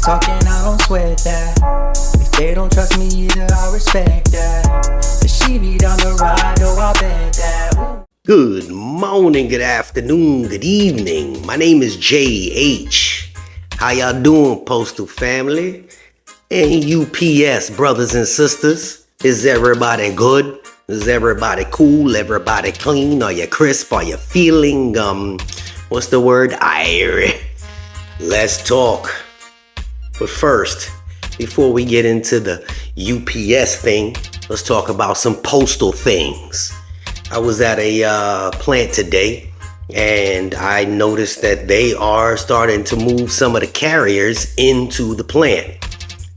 talking, I don't sweat that. If they don't trust me either, I respect that. But she be down the ride, oh, I bet that. Good morning, good afternoon, good evening. My name is JH. How y'all doing, Postal family? And UPS brothers and sisters? Is everybody good? Is everybody cool? Everybody clean? Are you crisp? Are you feeling, what's the word? Airy. Let's talk. But first, before we get into the UPS thing, let's talk about some postal things. I was at a plant today, and I noticed that they are starting to move some of the carriers into the plant.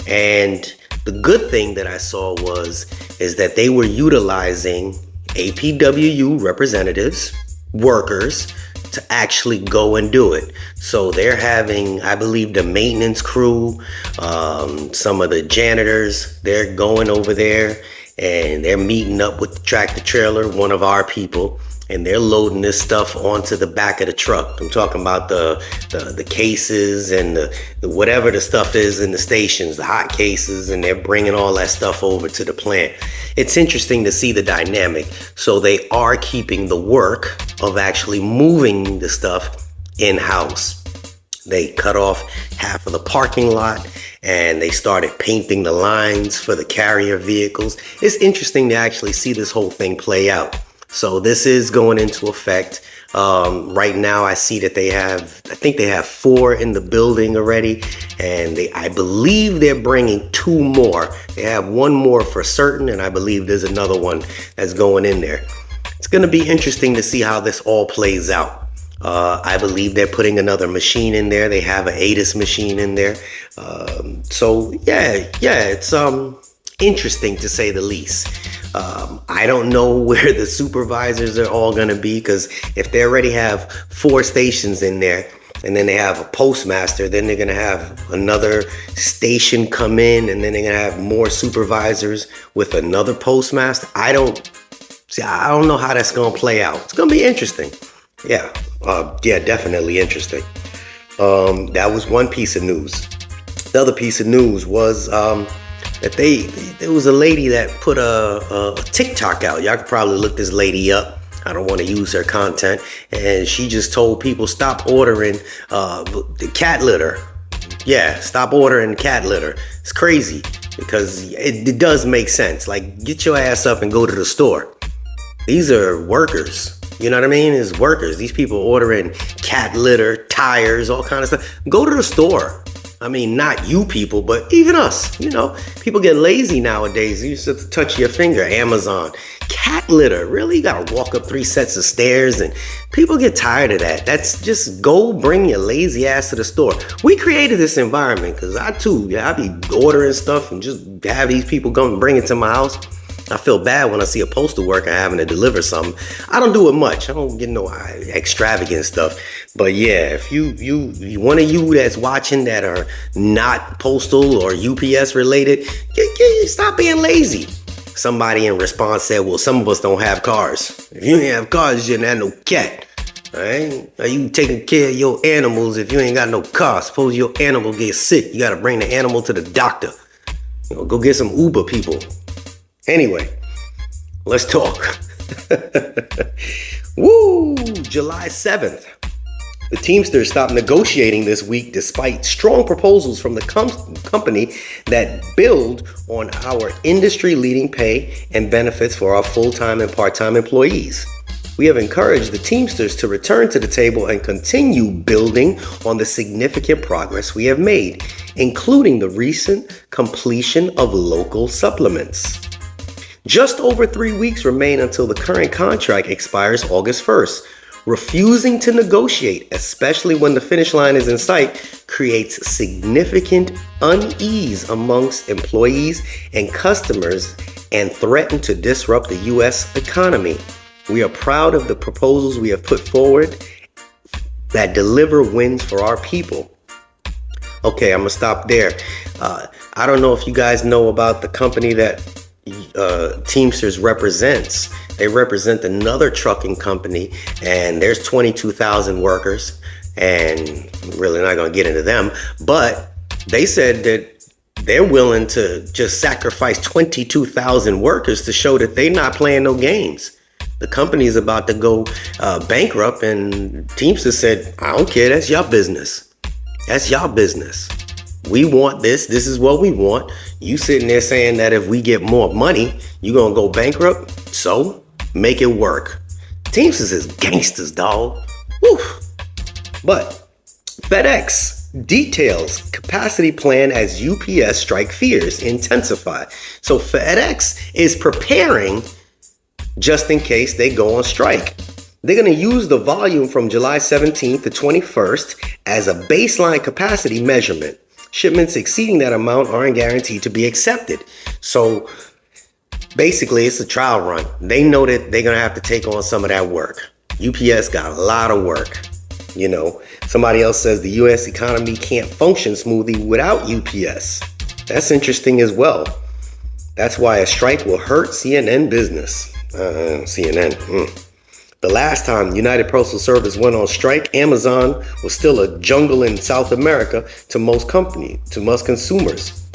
And the good thing that I saw is that they were utilizing APWU representatives, workers, to actually go and do it. So they're having, I believe, the maintenance crew, some of the janitors, they're going over there and they're meeting up with the tractor trailer, one of our people, and they're loading this stuff onto the back of the truck. I'm talking about the cases and the whatever the stuff is in the stations, the hot cases, and they're bringing all that stuff over to the plant. It's interesting to see the dynamic. So they are keeping the work of actually moving the stuff in-house. They cut off half of the parking lot and they started painting the lines for the carrier vehicles. It's interesting to actually see this whole thing play out. So this is going into effect. Right now I see that I think they have 4 in the building already, and I believe they're bringing 2 more. They have 1 more for certain, and I believe there's another one that's going in there. It's going to be interesting to see how this all plays out. I believe they're putting another machine in there. They have an ATIS machine in there. So yeah, it's interesting to say the least. I don't know where the supervisors are all going to be, because if they already have 4 stations in there and then they have a postmaster, then they're going to have another station come in, and then they're going to have more supervisors with another postmaster. I don't know how that's going to play out. It's going to be interesting. Yeah, definitely interesting. That was one piece of news. The other piece of news was that there was a lady that put a TikTok out. Y'all could probably look this lady up. I don't want to use her content. And she just told people, stop ordering the cat litter. Yeah, stop ordering cat litter. It's crazy, because it does make sense. Like, get your ass up and go to the store. These are workers. You know what I mean? It's workers. These people ordering cat litter, tires, all kind of stuff. Go to the store. I mean, not you people, but even us. You know, people get lazy nowadays. You just have to touch your finger. Amazon. Cat litter. Really? You gotta walk up 3 sets of stairs, and people get tired of that. That's just go bring your lazy ass to the store. We created this environment, because I be ordering stuff and just have these people come and bring it to my house. I feel bad when I see a postal worker having to deliver something. I don't do it much. I don't get no extravagant stuff. But yeah, if you one of you that's watching that are not postal or UPS related, stop being lazy. Somebody in response said, well, some of us don't have cars. If you ain't have cars, you didn't have no cat. All right? Are you taking care of your animals if you ain't got no car? Suppose your animal gets sick. You got to bring the animal to the doctor. You know, go get some Uber people. Anyway, let's talk. Woo! July 7th. The Teamsters stopped negotiating this week despite strong proposals from the company that build on our industry-leading pay and benefits for our full-time and part-time employees. We have encouraged the Teamsters to return to the table and continue building on the significant progress we have made, including the recent completion of local supplements. Just over 3 weeks remain until the current contract expires August 1st. Refusing to negotiate, especially when the finish line is in sight, creates significant unease amongst employees and customers and threatens to disrupt the U.S. economy. We are proud of the proposals we have put forward that deliver wins for our people. Okay, I'm gonna stop there. I don't know if you guys know about the company that Teamsters represents. They represent another trucking company, and there's 22,000 workers, and I'm really not going to get into them, but They said that they're willing to just sacrifice 22,000 workers to show that they're not playing no games. The company is about to go bankrupt, and Teamsters said, I don't care, that's your business. That's your business. We want this. This is what we want. You sitting there saying that if we get more money, you're going to go bankrupt? So, make it work. Teamsters is gangsters, dog. Woo. But FedEx details capacity plan as UPS strike fears intensify. So FedEx is preparing just in case they go on strike. They're going to use the volume from July 17th to 21st as a baseline capacity measurement. Shipments exceeding that amount aren't guaranteed to be accepted. So basically, it's a trial run. They know that they're going to have to take on some of that work. UPS got a lot of work. You know, somebody else says the U.S. economy can't function smoothly without UPS. That's interesting as well. That's why a strike will hurt CNN business. CNN. The last time United Postal Service went on strike, Amazon was still a jungle in South America to most consumers.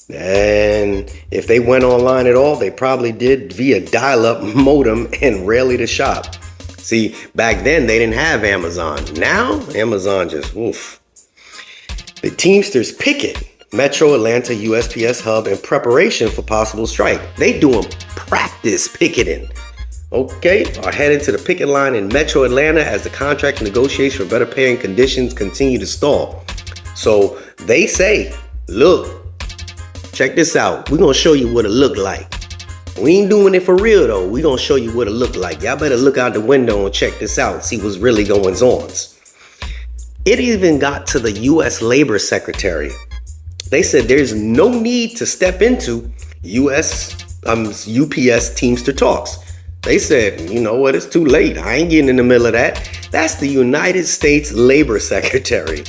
And if they went online at all, they probably did via dial-up modem and rarely to shop. See, back then they didn't have Amazon. Now, Amazon just, oof. The Teamsters picket Metro Atlanta USPS hub in preparation for possible strike. They doing practice picketing. Okay, are headed to the picket line in Metro Atlanta as the contract negotiations for better pay and conditions continue to stall. So they say, look, check this out. We're going to show you what it look like. We ain't doing it for real though. We're going to show you what it look like. Y'all better look out the window and check this out and see what's really going on. It even got to the U.S. Labor Secretary. They said there's no need to step into UPS Teamster talks. They said, you know what, it's too late. I ain't getting in the middle of that. That's the United States Labor Secretary.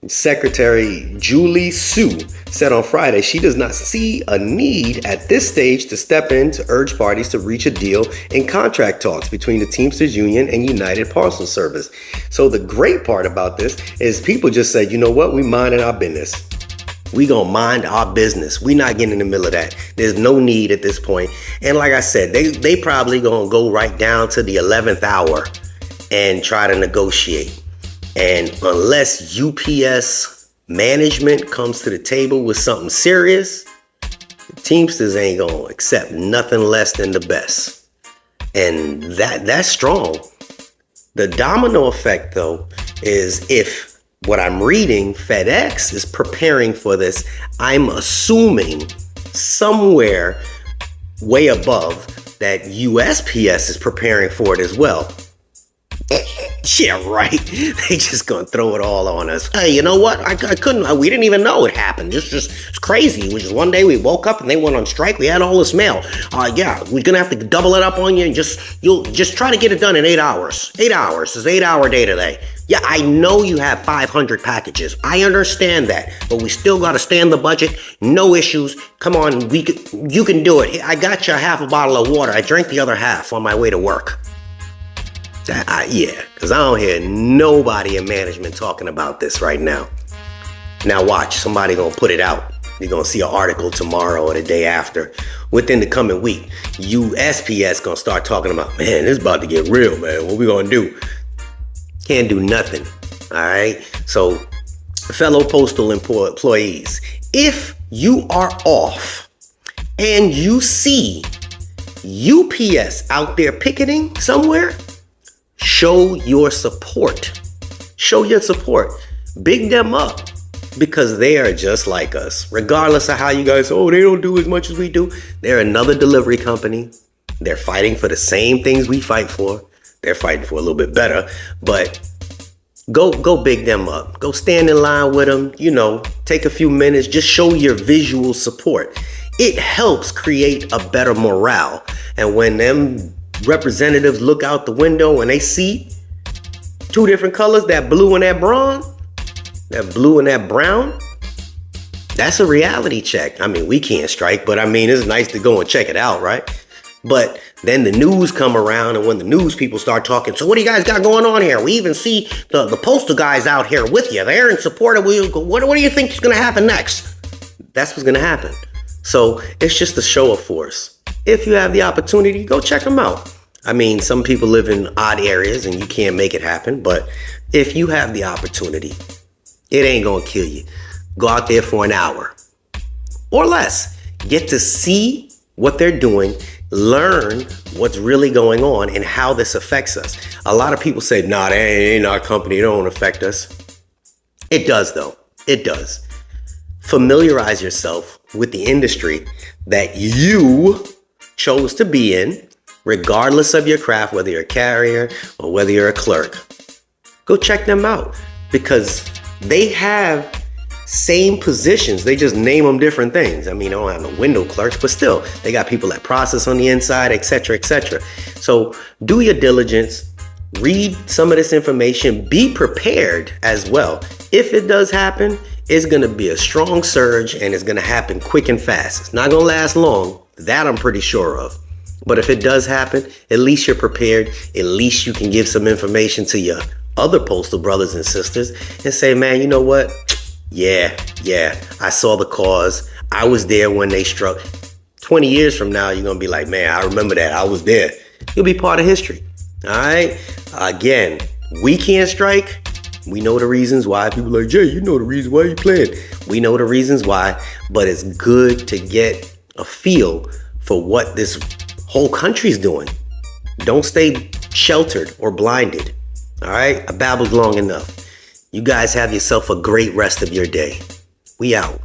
Secretary Julie Su said on Friday she does not see a need at this stage to step in to urge parties to reach a deal in contract talks between the Teamsters Union and United Parcel Service. So the great part about this is people just said, you know what, we minding our business. We gonna mind our business. We not getting in the middle of that. There's no need at this point. And like I said, they probably gonna go right down to the 11th hour and try to negotiate. And unless UPS management comes to the table with something serious, the Teamsters ain't gonna accept nothing less than the best. And that's strong. The domino effect though is if what I'm reading, FedEx is preparing for this, I'm assuming somewhere way above that USPS is preparing for it as well. Yeah, right. They just gonna throw it all on us. Hey, you know what? I couldn't. We didn't even know it happened. It's crazy. It was just one day we woke up and they went on strike. We had all this mail. Yeah, we're gonna have to double it up on you and you'll just try to get it done in 8 hours. 8 hours. It's an 8-hour day today. Yeah, I know you have 500 packages. I understand that, but we still gotta stay in the budget. No issues. Come on, you can do it. I got you half a bottle of water. I drank the other half on my way to work. Yeah, because I don't hear nobody in management talking about this right now. Now watch, somebody gonna put it out. You're gonna see an article tomorrow or the day after. Within the coming week, USPS gonna start talking about, man, this is about to get real, man. What we gonna do? Can't do nothing, all right? So, fellow postal employees, if you are off and you see UPS out there picketing somewhere, show your support. Show your support. Big them up because they are just like us. Regardless of how you guys, they don't do as much as we do. They're another delivery company. They're fighting for the same things we fight for. They're fighting for a little bit better, but go big them up. Go stand in line with them. You know, take a few minutes. Just show your visual support. It helps create a better morale. And when them representatives look out the window and they see two different colors, that blue and that bronze, that blue and that brown, that's a reality check. I mean, we can't strike, but I mean, it's nice to go and check it out, right? But then the news come around, and when the news people start talking, so what do you guys got going on here? We even see the postal guys out here with you. They're in support of you. What do you think is going to happen next? That's what's going to happen. So it's just a show of force. If you have the opportunity, go check them out. I mean, some people live in odd areas and you can't make it happen. But if you have the opportunity, it ain't going to kill you. Go out there for an hour or less. Get to see what they're doing. Learn what's really going on and how this affects us. A lot of people say, nah, that ain't our company. It don't affect us. It does, though. It does. Familiarize yourself with the industry that you chose to be in, regardless of your craft, whether you're a carrier or whether you're a clerk. Go check them out because they have same positions. They just name them different things. I mean, I don't have no window clerks, but still, they got people that process on the inside, etc., etc. So do your diligence, read some of this information, be prepared as well. If it does happen, it's going to be a strong surge and it's going to happen quick and fast. It's not going to last long. That I'm pretty sure of. But if it does happen, at least you're prepared. At least you can give some information to your other postal brothers and sisters and say, man, you know what? Yeah, I saw the cause. I was there when they struck. 20 years from now, you're going to be like, man, I remember that. I was there. You'll be part of history. All right. Again, we can't strike. We know the reasons why. People are like, Jay, you know the reason why you playing. We know the reasons why, but it's good to get a feel for what this whole country's doing. Don't stay sheltered or blinded. All right. I babbled long enough. You guys have yourself a great rest of your day. We out.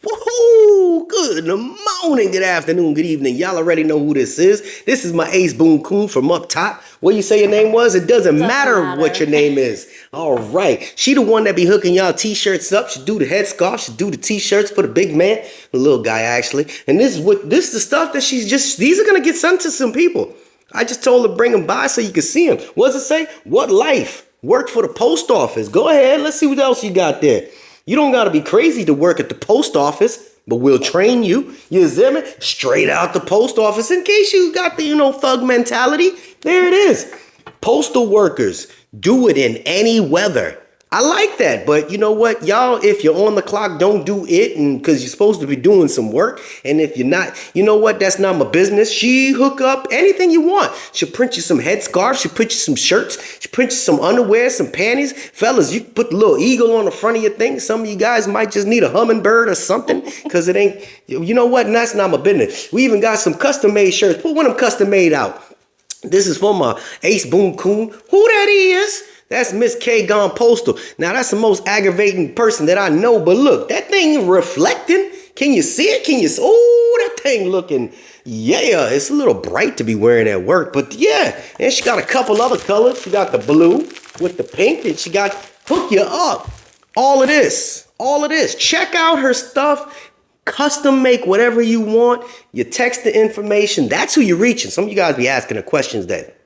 Woohoo! Good morning, good afternoon, good evening. Y'all already know who this is. This is my ace Boon Coon from up top. What you say your name was? It doesn't matter what your name is. All right. She the one that be hooking y'all t-shirts up. She do the headscarf. She do the t-shirts for the big man, the little guy actually. And this is the stuff that these are going to get sent to some people. I just told her bring them by so you can see them. What does it say? What life? Worked for the post office. Go ahead. Let's see what else you got there. You don't got to be crazy to work at the post office, but we'll train you. You see me? Straight out the post office in case you got the, thug mentality. There it is. Postal workers do it in any weather. I like that. But you know what, y'all, if you're on the clock, don't do it. And because you're supposed to be doing some work. And if you're not, you know what, that's not my business. She hook up anything you want. She'll print you some headscarves. She'll print you some shirts. She'll print you some underwear, some panties. Fellas, you put the little eagle on the front of your thing. Some of you guys might just need a hummingbird or something because it ain't, you know what, and that's not my business. We even got some custom made shirts. Put one of them custom made out. This is for my ace Boon Coon. Who that is? That's Miss K gone postal. Now, that's the most aggravating person that I know. But look, that thing reflecting. Can you see it? Oh, that thing looking, yeah, it's a little bright to be wearing at work. But yeah, and she got a couple other colors. She got the blue with the pink. And she got hook you up. All of this. Check out her stuff. Custom make whatever you want. You text the information. That's who you're reaching. Some of you guys be asking her questions that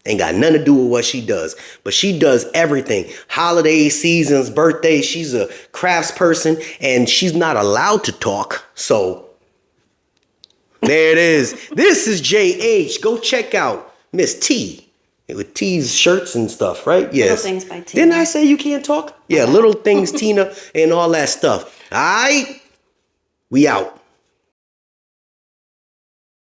ain't got nothing to do with what she does. But she does everything. Holidays, seasons, birthdays. She's a crafts person and she's not allowed to talk. So there it is. This is JH. Go check out Miss T with T's shirts and stuff, right? Yes. Little Things by Tina. Didn't I say you can't talk? Yeah, Little Things, Tina, and all that stuff. All right. We out.